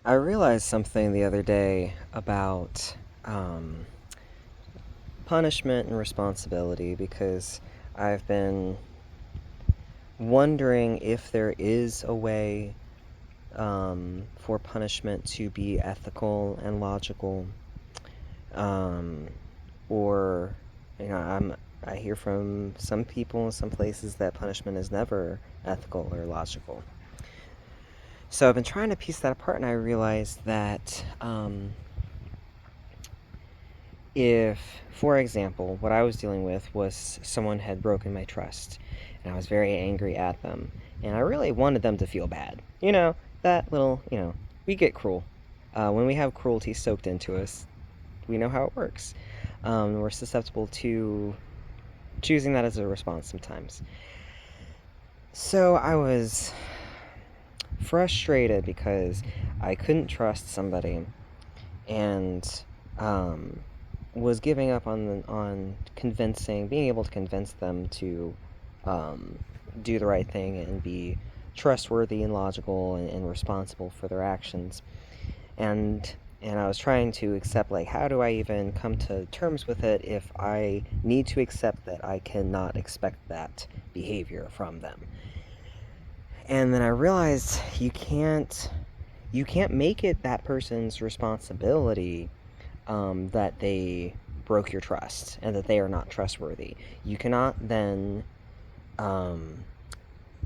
I realized something the other day about um, punishment and responsibility because I've been wondering if there is a way for punishment to be ethical and logical, um, or I hear from some people in some places that punishment is never ethical or logical. So I've been trying to piece that apart, and I realized that if, for example, what I was dealing with was someone had broken my trust, and I was very angry at them, and I really wanted them to feel bad. That little, we get cruel. When we have cruelty soaked into us, we know how it works. We're susceptible to choosing that as a response sometimes. So I was frustrated because I couldn't trust somebody, and was giving up on being able to convince them to do the right thing and be trustworthy and logical and responsible for their actions. And I was trying to accept, like, how do I even come to terms with it if I need to accept that I cannot expect that behavior from them. And then I realized you can't make it that person's responsibility that they broke your trust and that they are not trustworthy. You cannot then um,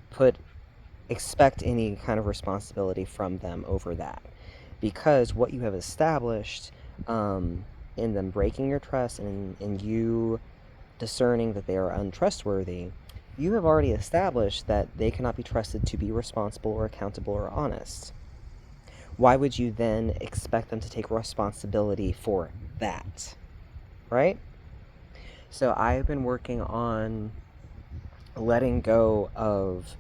put expect any kind of responsibility from them over that, because what you have established in them breaking your trust and in you discerning that they are untrustworthy, you have already established that they cannot be trusted to be responsible or accountable or honest. Why would you then expect them to take responsibility for that? Right? So I've been working on letting go of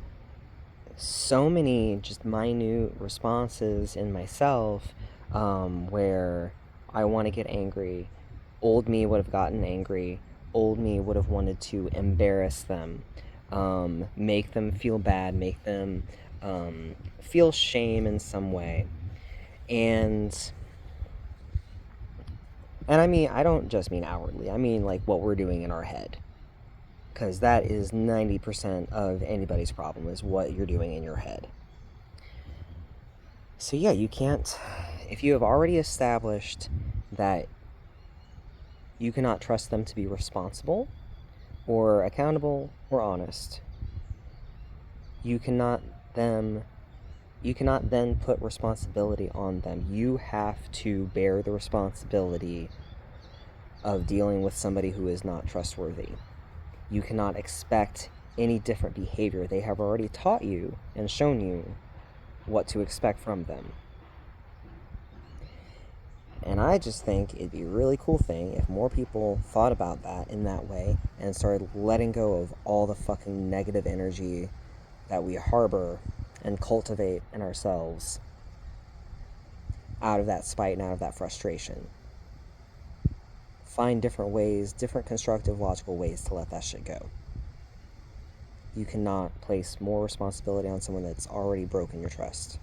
so many just minute responses in myself, where I want to get angry. Old me would have gotten angry. Old me would have wanted to embarrass them, make them feel bad, make them feel shame in some way. And I mean, I don't just mean outwardly. I mean, like, what we're doing in our head. Because that is 90% of anybody's problem, is what you're doing in your head. So yeah, you can't, if you have already established that you cannot trust them to be responsible or accountable or honest, you cannot them you cannot then put responsibility on them. You have to bear the responsibility of dealing with somebody who is not trustworthy. You cannot expect any different behavior. They have already taught you and shown you what to expect from them. And I just think it'd be a really cool thing if more people thought about that in that way and started letting go of all the fucking negative energy that we harbor and cultivate in ourselves out of that spite and out of that frustration. Find different ways, different constructive, logical ways to let that shit go. You cannot place more responsibility on someone that's already broken your trust.